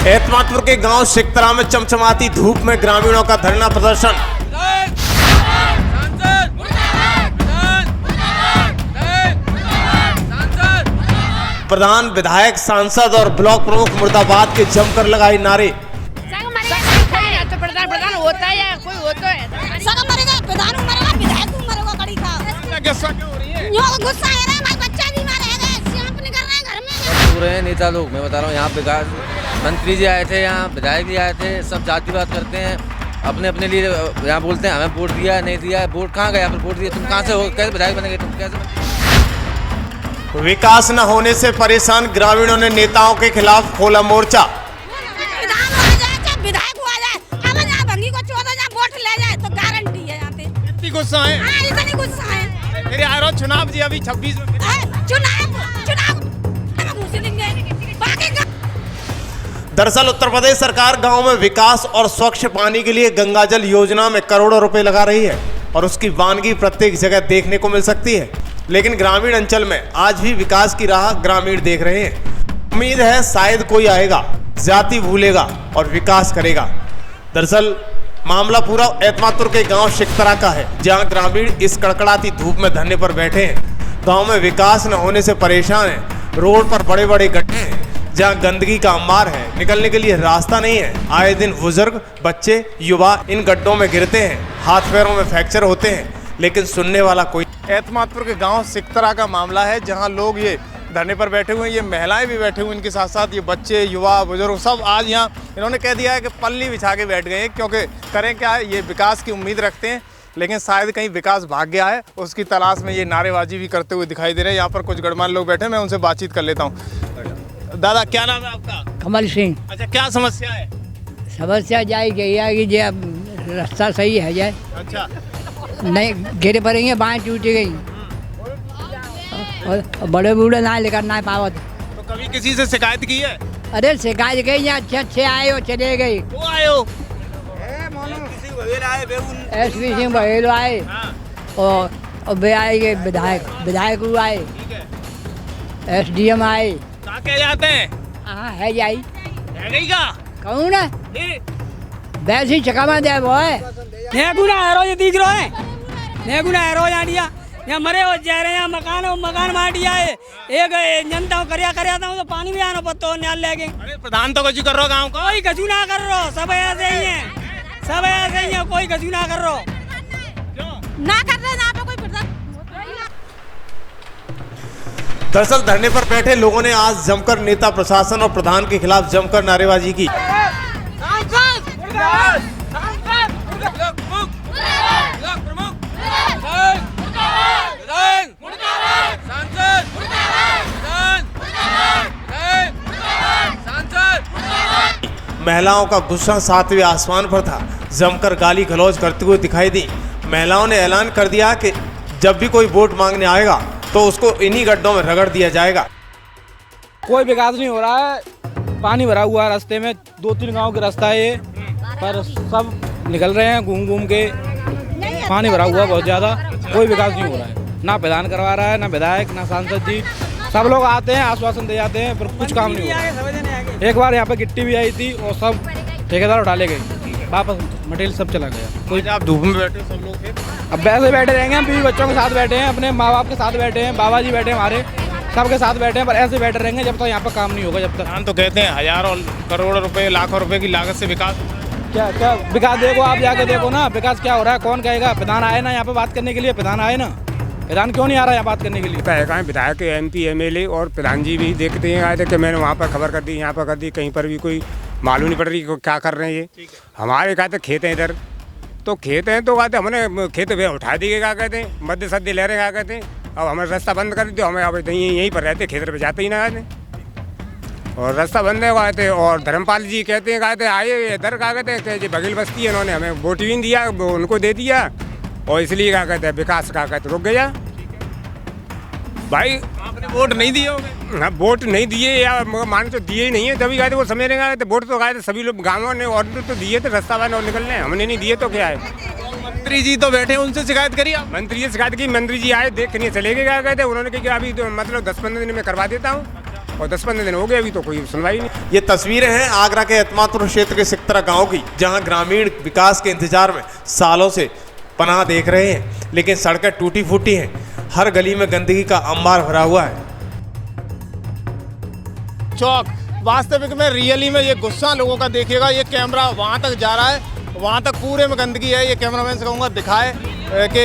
एतमादपुर के गांव शिकतरा में चमचमाती धूप में ग्रामीणों का धरना प्रदर्शन। प्रधान, विधायक, सांसद और ब्लॉक प्रमुख मुर्दाबाद के जमकर लगाए नारे। प्रधान होता है या कोई होता है? प्रधान मरेगा, विधायक मरेगा, कड़ी था। गुस्सा क्यों हो रही है? गुस्सा है ना, हमारा बच्चा बीमार है, सियाप नहीं कर रहे हैं घर में। पूरे नेता लोग, मैं बता रहा हूँ, यहाँ विकास मंत्री जी आए थे, यहाँ विधायक जी आए थे, सब जातिवाद करते हैं, अपने अपने लिए यहाँ बोलते हैं हमें वोट दिया नहीं दिया। वोट कहाँ गया? वोट दिया, तुम कहाँ से हो? कैसे विधायक बनेंगे तुम? कैसे? विकास न होने से परेशान ग्रामीणों ने नेताओं के खिलाफ खोला मोर्चा। विधायक हुआ जाए, अब यहाँ भंगी को 14 वोट ले जाए तो गारंटी है यहाँ पे। इतनी गुस्सा है? हाँ, इतनी गुस्सा है। मेरे आ रहा चुनाव जी अभी 26 में। दरअसल उत्तर प्रदेश सरकार गांव में विकास और स्वच्छ पानी के लिए गंगा जल योजना में करोड़ों रुपए लगा रही है और उसकी वानगी प्रत्येक जगह देखने को मिल सकती है, लेकिन ग्रामीण अंचल में आज भी विकास की राह ग्रामीण देख रहे हैं। उम्मीद है शायद कोई आएगा, जाति भूलेगा और विकास करेगा। दरअसल मामला पूरा एतमादपुर के गांव शिकतरा का है, जहां ग्रामीण इस कड़कड़ाती धूप में धरने पर बैठे हैं। गांव में विकास न होने से परेशान हैं। रोड पर बड़े बड़े गड्ढे हैं जहां गंदगी का अंबार है, निकलने के लिए रास्ता नहीं है। आए दिन बुजुर्ग, बच्चे, युवा इन गड्ढों में गिरते हैं, हाथ पैरों में फ्रैक्चर होते हैं, लेकिन सुनने वाला कोई। एतमादपुर के गांव शिकतरा का मामला है, जहां लोग ये धरने पर बैठे हुए हैं। ये महिलाएं भी बैठे हुए, इनके साथ साथ ये बच्चे, युवा, बुजुर्ग सब आज यहाँ इन्होंने कह दिया है कि पल्ली बिछा के बैठ गए हैं, क्योंकि करें क्या है, ये विकास की उम्मीद रखते हैं, लेकिन शायद कहीं विकास भाग गया है, उसकी तलाश में ये नारेबाजी भी करते हुए दिखाई दे रहे हैं। यहाँ पर कुछ गणमान्य लोग बैठे हैं, मैं उनसे बातचीत कर लेता हूँ। दादा, क्या नाम है आपका? कमल सिंह। अच्छा, क्या समस्या है? समस्या जाए कि जे रास्ता सही है जाए। अच्छा, नहीं गिरे पड़ेंगे, बाएं टूट गई और बड़े बूढ़े ना लेकर ना पावत। तो कभी किसी से शिकायत की है? अरे शिकायत गई, यहाँ अच्छे आए हो, चले गए। वो आए हो? एसपी सिंह बघेल आए और वे आएंगे विधायक आए, SDM आए। कहाँ कह जाते हैं? हाँ है जाई है गई का? कहूँ ना वैसे ही चकामा दे वो है। गुना है ये दिख रहा है, ने गुना है रोज यहाँ मरे हो जा रहे हैं, मकान मार दिया है। एक जनता करया था तो पानी में आना पत्तो न्याल लेके। अरे प्रधान तो कछु कर रहा गाँव का? कोई कछु ना कर रहा, सब ऐसे ही है, सब ऐसे ही है, कोई कछु ना कर रहा। क्यों ना कर रहे ना कोई प्रधान? दरअसल धरने पर बैठे लोगों ने आज जमकर नेता, प्रशासन और प्रधान के खिलाफ जमकर नारेबाजी की। महिलाओं का गुस्सा सातवें आसमान पर था, जमकर गाली गलौज करते हुए दिखाई दी। महिलाओं ने ऐलान कर दिया कि जब भी कोई वोट मांगने आएगा तो उसको इन्हीं गड्ढों में रगड़ दिया जाएगा। कोई विकास नहीं हो रहा है, पानी भरा हुआ है रास्ते में, 2-3 गांव का रास्ता है ये, पर सब निकल रहे हैं घूम के, पानी भरा हुआ बहुत ज़्यादा, कोई विकास नहीं हो रहा है। ना प्रधान करवा रहा है, ना विधायक, ना सांसद जी, सब लोग आते हैं, आश्वासन दे जाते हैं, पर कुछ काम नहीं हो रहा। एक बार यहाँ पे गिट्टी भी आई थी और सब ठेकेदार उठा ले गए, वापस मटेरियल सब चला गया। कोई आप धूप में बैठे सब लोग थे? अब वैसे बैठे रहेंगे, हम बीवी बच्चों के साथ बैठे हैं, अपने माँ बाप के साथ बैठे हैं, बाबा जी बैठे हैं हमारे, सबके साथ बैठे हैं, पर ऐसे बैठे रहेंगे जब तक यहाँ पर काम नहीं होगा। जब तक प्रधान तो कहते हैं हजारों करोड़ों रुपए, लाखों रुपए की लागत से विकास। क्या विकास देखो, आप जाके देखो ना विकास क्या हो रहा है, कौन कहेगा? प्रधान आए ना यहाँ पे बात करने के लिए, प्रधान आए ना, प्रधान क्यों नहीं आ रहा है बात करने के लिए? विधायक, MP, MLA और प्रधान जी भी देखते हैं, आए थे कि मैंने वहाँ पर खबर कर दी, यहाँ पर कर दी, कहीं पर भी कोई मालूम नहीं पड़ रही क्या कर रहे हैं ये। हमारे कहते खेत हैं इधर, तो खेत हैं तो कहते हमने खेत वे उठा दिए, क्या कहते हैं मध्य सद्य ले रहे हैं, क्या कहते हैं अब हमें रास्ता बंद कर दिया, हमें अब यहीं पर रहते, खेत पर जाते ही ना कहते, और रास्ता बंद है कहते। और धर्मपाल जी कहते हैं, कहते आए इधर, क्या कहते हैं कि बघेल बस्ती है, उन्होंने हमें वोट भी नहीं दिया, उनको दे दिया, और इसलिए क्या कहते हैं विकास का कहते रुक गया। भाई आपने वोट नहीं दिए होंगे? हाँ, वोट नहीं दिए या माने तो दिए ही नहीं है, तभी कहते वो समय रहेगा। तो वोट तो कहते सभी लोग गाँवों ने और तो दिए थे, रास्ता बंद और निकलने, हमने नहीं दिए तो क्या है। मंत्री जी तो बैठे, उनसे शिकायत करिए आप। मंत्री जी शिकायत की, मंत्री जी आए देख नहीं चले गए, क्या कहते हैं उन्होंने कहा कि अभी तो मतलब 10-15 दिन में करवा देता हूँ। और 10-15 दिन हो गए अभी तो कोई सुनवाई नहीं। ये तस्वीरें हैं आगरा के एतमातपुर क्षेत्र के सिकतरा गांव की, जहां ग्रामीण विकास के इंतजार में सालों से पनाह देख रहे हैं, लेकिन सड़कें टूटी फूटी हैं। हर गली में गंदगी का अंबार भरा हुआ है। चौक वास्तविक में रियली में ये गुस्सा लोगों का देखिएगा। ये कैमरा वहाँ तक जा रहा है, वहाँ तक पूरे में गंदगी है। ये कैमरामैन से कहूँगा दिखाए कि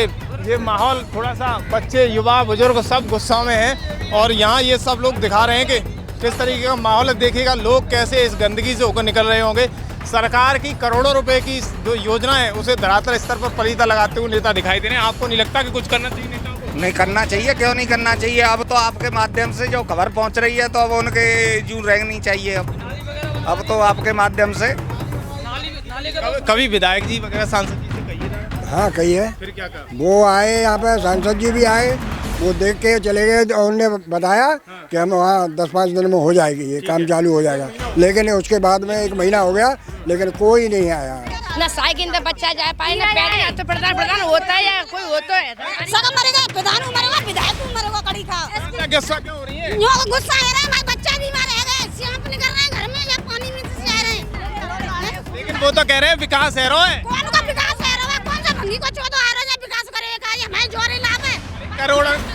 ये माहौल थोड़ा सा, बच्चे युवा बुजुर्ग सब गुस्सा में हैं और यहाँ ये सब लोग दिखा रहे हैं कि किस तरीके का माहौल है। देखिएगा लोग कैसे इस गंदगी से होकर निकल रहे होंगे। सरकार की करोड़ों रुपए की जो योजना है उसे धरातल स्तर पर पलीता लगाते हुए नेता दिखाई दे रहे हैं। आपको नहीं लगता कि कुछ करना चाहिए नेताओं को? नहीं करना चाहिए, क्यों नहीं करना चाहिए। अब तो आपके माध्यम से जो खबर पहुंच रही है तो अब उनके जू रहनी चाहिए। अब तो आपके माध्यम से कभी विधायक जी वगैरह सांसद जी से कहिए ना। हाँ कहिए, फिर क्या कहा? वो आए यहाँ पे, सांसद जी भी आए, वो देख के चले गए और उन्होंने बताया कि हम वहाँ 10-5 दिन में हो जाएगी, ये काम चालू हो जाएगा। लेकिन उसके बाद में 1 महीना हो गया, लेकिन कोई नहीं आया। ना साइकिल पे बच्चा जा पाए ना पैदल। तो प्रधान होता है या कोई होता है? सगा मरेगा, प्रधान मरेगा, विधायक मरेगा, कड़ी खा। गुस्सा क्यों हो रही है? गुस्सा है रे, हमारे बच्चा बीमार है गए, सियाप निकल रहे हैं घर में या पानी में से आ रहे हैं। लेकिन वो तो कह रहे हैं विकास है रो है। कौन का विकास है रो है? कौन सा भंगी को चोदो आ रहा है विकास करेगा? ये हमें जोरे लाभ है।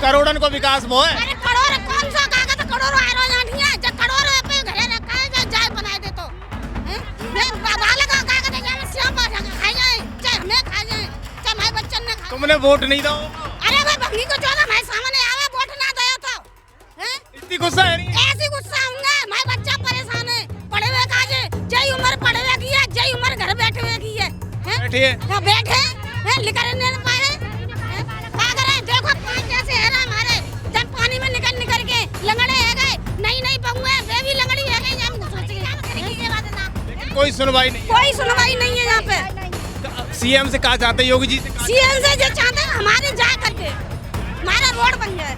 करोड़न को विकास वो है। अरे करोड़ कौन सा कागज करोड़ आ रहा है यहाँ जब करोड़ पे घरे रखा है जब जाय बनाए दे तो बाबा का कागज है जब सियाप खाए जाए, चाहे हमें खा जाए, चाहे हमारे बच्चन ने खा। तुमने वोट नहीं दो। अरे भाई भंगी को चोदो हमारे सामने आवे वोट ना दे तो इतनी गुस्सा है? ऐसी गुस्सा होंगे। हमारे बच्चा परेशान है, पढ़े हुए काजे जय उम्र पढ़े हुए की है, जय उम्र घर बैठे हुए की है। बैठिए बैठे निकल नहीं पाए। देखो पानी कैसे है ना हमारे, जब पानी में निकल के लंगड़े है गए, नहीं पहुंचे वे भी लंगड़ी है गए। कोई सुनवाई नहीं, कोई सुनवाई नहीं है यहाँ पे। सीएम से कहा चाहते, योगी जी से? सीएम से जो चाहते हैं हमारे जा करके हमारा रोड बन जाए,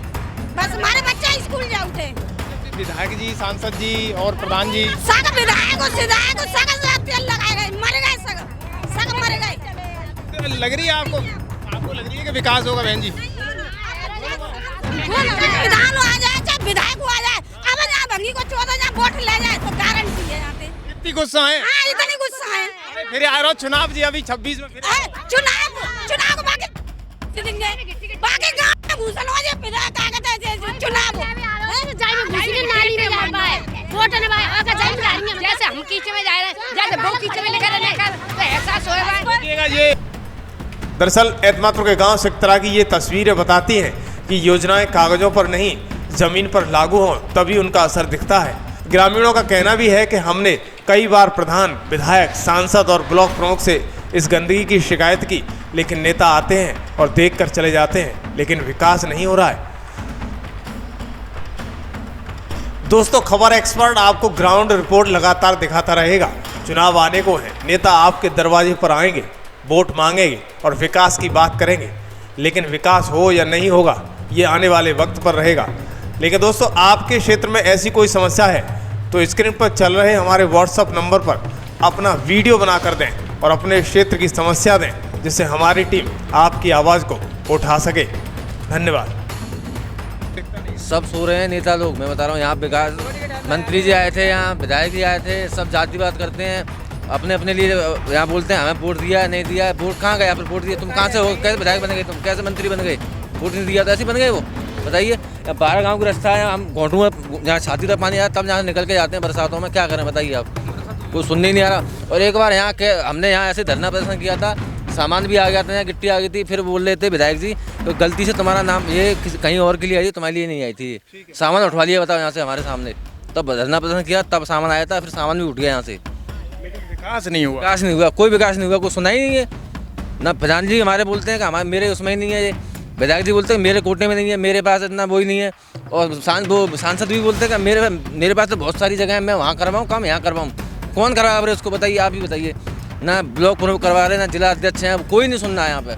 बस हमारे बच्चे स्कूल जा उठे। विधायक जी, सांसद जी और प्रधान जी सग विधायक तेल लगाए गए, मर गए, सग मर गए। लग रही है आपको लग रही है कि विकास होगा बहन जी? विधान आ जाए चाहे विधायक आ जाए, अब यहाँ भंगी को 14 वोट ले जाए तो गारंटी है यहाँ पे। इतनी गुस्सा है? हाँ इतनी गुस्सा है। फिर आ रहा चुनाव जी, अभी 26 में फिर चुनाव को बाकी गाँव में घुसन हो जाए, फिर चुनाव नाली में जा पाए वोट जैसे हम कीचड़ में जा रहे हैं, जैसे वो कीचड़ में लेकर एहसास होगा। ये दरअसल एतमातपुर के गांव सिकतरा की ये तस्वीरें बताती हैं कि योजनाएं कागजों पर नहीं जमीन पर लागू हों तभी उनका असर दिखता है। ग्रामीणों का कहना भी है कि हमने कई बार प्रधान, विधायक, सांसद और ब्लॉक प्रमुख से इस गंदगी की शिकायत की, लेकिन नेता आते हैं और देखकर चले जाते हैं, लेकिन विकास नहीं हो रहा है। दोस्तों, खबर एक्सपर्ट आपको ग्राउंड रिपोर्ट लगातार दिखाता रहेगा। चुनाव आने को है, नेता आपके दरवाजे पर आएंगे, वोट मांगेंगे और विकास की बात करेंगे, लेकिन विकास हो या नहीं होगा ये आने वाले वक्त पर रहेगा। लेकिन दोस्तों, आपके क्षेत्र में ऐसी कोई समस्या है तो स्क्रीन पर चल रहे हमारे व्हाट्सएप नंबर पर अपना वीडियो बना कर दें और अपने क्षेत्र की समस्या दें, जिससे हमारी टीम आपकी आवाज़ को उठा सके। धन्यवाद। सब सो रहे हैं नेता लोग, मैं बता रहा हूँ। यहाँ विकास मंत्री जी आए थे, यहाँ विधायक जी आए थे, सब जातिवाद करते हैं, अपने अपने लिए यहाँ बोलते हैं हमें वोट दिया नहीं दिया। वोट कहाँ गया? फिर वोट दिया तुम कहाँ से हो? कैसे विधायक बन गए तुम? कैसे मंत्री बन गए? वोट नहीं दिया तो ऐसे बन गए वो? बताइए। 12 गांव का रास्ता है, हम घोटू में जहाँ छाती तक पानी आया तब यहाँ निकल के जाते हैं बरसातों में, क्या करें बताइए आप? कोई सुनने ही नहीं आ रहा। और एक बार यहाँ के हमने यहाँ ऐसे धरना प्रदर्शन किया था, सामान भी आ गया था, यहाँ गिट्टी आ गई थी, फिर बोल रहे थे विधायक जी तो गलती से तुम्हारा नाम ये कहीं और के लिए आई, तुम्हारे लिए नहीं आई थी, सामान उठवा लिया बताओ यहाँ से हमारे सामने। तब धरना प्रदर्शन किया, तब सामान आया था, फिर सामान भी उठ गया यहाँ से। विकास नहीं हुआ। विकास नहीं हुआ, कोई विकास नहीं हुआ, कोई सुना ही नहीं है ना। प्रधान जी हमारे बोलते हैं कि हमारे मेरे उसमें ही नहीं है, ये विधायक जी बोलते हैं मेरे कोटे में नहीं है, मेरे पास इतना वो ही नहीं है। और वो सांसद भी बोलते हैं कि मेरे पास तो बहुत सारी जगह है, मैं वहाँ करवाऊँ काम, यहाँ करवाऊँ। कौन करवा रहे उसको बताइए, आप ही बताइए ना। ब्लॉक प्रमुख करवा रहे ना, जिला अध्यक्ष हैं, कोई नहीं सुन रहा है यहाँ पे,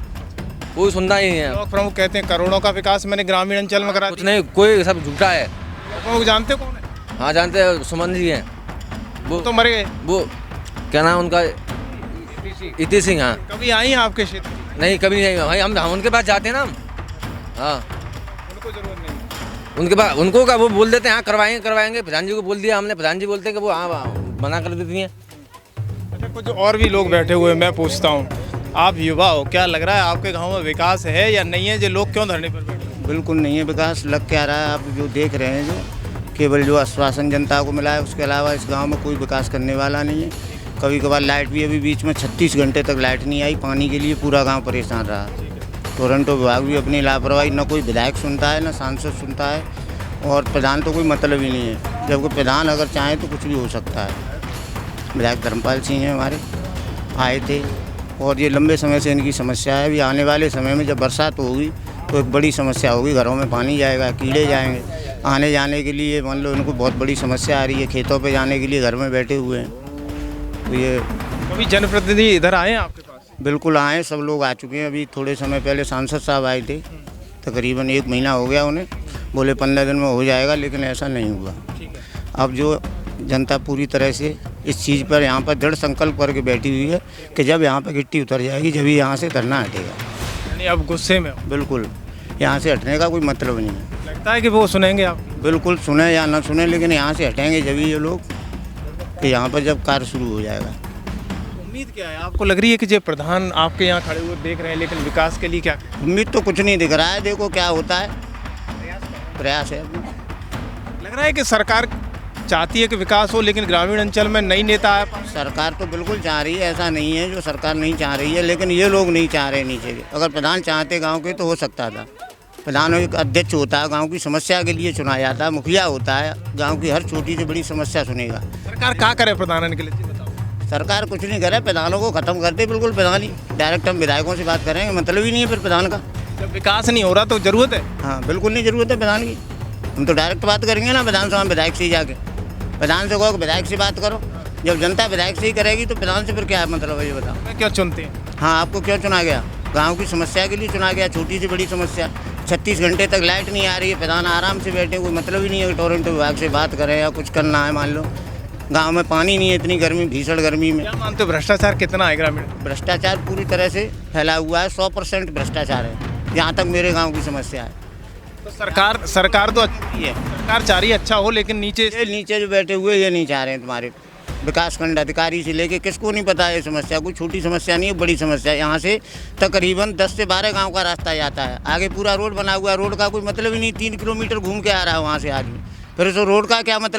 कोई सुनना ही नहीं है। ब्लॉक प्रमुख कहते हैं करोड़ों का विकास मैंने ग्रामीण अंचल में करा कुछ नहीं, कोई सब झूठा है। प्रमुख जानते कौन है? हाँ जानते हैं, सुमन जी हैं, वो तो मर गए। वो क्या नाम उनका? इति सिंह। हाँ कभी आई हैं आपके क्षेत्र? नहीं कभी नहीं आई भाई, हम उनके पास जाते हैं ना हम। हाँ उनको जरूरत नहीं। उनके पास उनको का वो बोल देते हैं हाँ करवाएंगे करवाएंगे, प्रधान जी को बोल दिया हमने, प्रधान जी बोलते हैं कि वो हाँ मना कर देती हैं। अच्छा, कुछ और भी लोग बैठे हुए हैं, मैं पूछता हूँ, आप युवा हो, क्या लग रहा है आपके गांव में विकास है या नहीं है? जो लोग क्यों धरने पर बैठे हैं? बिल्कुल नहीं है विकास, लग क्या रहा है आप जो देख रहे हैं, जो केवल जो आश्वासन जनता को मिला है, उसके अलावा इस गांव में कोई विकास करने वाला नहीं है। कभी कभार लाइट भी, अभी बीच में 36 घंटे तक लाइट नहीं आई, पानी के लिए पूरा गांव परेशान रहा। टोरंटो विभाग भी अपनी लापरवाही, न कोई विधायक सुनता है न सांसद सुनता है, और प्रधान तो कोई मतलब ही नहीं है, जबकि प्रधान अगर चाहे तो कुछ भी हो सकता है। विधायक धर्मपाल सिंह हैं हमारे, आए थे, और ये लंबे समय से इनकी समस्या है। अभी आने वाले समय में जब बरसात होगी तो एक बड़ी समस्या होगी, घरों में पानी जाएगा, कीड़े जाएंगे, आने जाने के लिए मान लो इनको बहुत बड़ी समस्या आ रही है, खेतों पे जाने के लिए घर में बैठे हुए हैं। तो ये कभी जनप्रतिनिधि इधर आए हैं आपके पास? बिल्कुल आए, सब लोग आ चुके हैं। अभी थोड़े समय पहले सांसद साहब आए थे, तकरीबन 1 महीना हो गया उन्हें, बोले 15 दिन में हो जाएगा, लेकिन ऐसा नहीं हुआ। अब जो जनता पूरी तरह से इस चीज़ पर यहाँ पर दृढ़ संकल्प करके बैठी हुई है कि जब यहाँ पर गिट्टी उतर जाएगी जब यहाँ से धरना हटेगा। यानी अब गुस्से में हो? बिल्कुल, यहाँ से हटने का कोई मतलब नहीं है। लगता है कि वो सुनेंगे आप? बिल्कुल सुने या ना सुने, लेकिन यहाँ से हटेंगे जब ये लोग, कि यहाँ पर जब कार्य शुरू हो जाएगा। उम्मीद क्या है आपको? लग रही है कि जो प्रधान आपके यहाँ खड़े हुए देख रहे हैं, लेकिन विकास के लिए क्या? उम्मीद तो कुछ नहीं दिख रहा है, देखो क्या होता है, प्रयास है। लग रहा है कि सरकार चाहती है कि विकास हो, लेकिन ग्रामीण अंचल में नई नेता है। सरकार तो बिल्कुल चाह रही है, ऐसा नहीं है जो सरकार नहीं चाह रही है, लेकिन ये लोग नहीं चाह रहे नीचे के। अगर प्रधान चाहते गांव के तो हो सकता था। प्रधान एक अध्यक्ष होता है, गांव की समस्या के लिए चुना जाता है, मुखिया होता है, गांव की हर छोटी से बड़ी समस्या सुनेगा। सरकार क्या करे प्रधान के लिए? बताओ। सरकार कुछ नहीं करे, प्रधानों को खत्म कर दे बिल्कुल। प्रधान ही डायरेक्ट हम विधायकों से बात करेंगे, मतलब ही नहीं है फिर प्रधान का। जब विकास नहीं हो रहा तो जरूरत है? हाँ बिल्कुल नहीं जरूरत है प्रधान की। हम तो डायरेक्ट बात करेंगे ना प्रधान से, हम विधायक से ही जाके। प्रधान से कहो कि विधायक से बात करो, जब जनता विधायक से ही करेगी तो प्रधान से फिर क्या मतलब है ये बताओ। मैं क्यों चुनते हैं? हाँ, आपको क्यों चुना गया? गांव की समस्या के लिए चुना गया, छोटी से बड़ी समस्या। 36 घंटे तक लाइट नहीं आ रही है, प्रधान आराम से बैठे, कोई मतलब ही नहीं है कि टोरंटो विभाग से बात करें या कुछ करना है। मान लो गांव में पानी नहीं है, इतनी गर्मी, भीषण गर्मी में। क्या मानते हो भ्रष्टाचार कितना है ग्रामीण? भ्रष्टाचार पूरी तरह से फैला हुआ है, 100% भ्रष्टाचार है, जहाँ तक मेरे गाँव की समस्या है। तो सरकार तो अच्छी है, सरकार चाह रही है अच्छा हो, लेकिन नीचे जो बैठे हुए ये नहीं चाह रहे हैं। तुम्हारे विकासखंड अधिकारी से लेके किसको नहीं पता है ये समस्या? कोई छोटी समस्या नहीं है, बड़ी समस्या है। यहाँ से तकरीबन 10 से 12 गांव का रास्ता जाता है, आगे पूरा रोड बना हुआ है। रोड का कोई मतलब ही नहीं, 3 किलोमीटर घूम के आ रहा है वहाँ से आदमी, फिर उस रोड का क्या मतलब?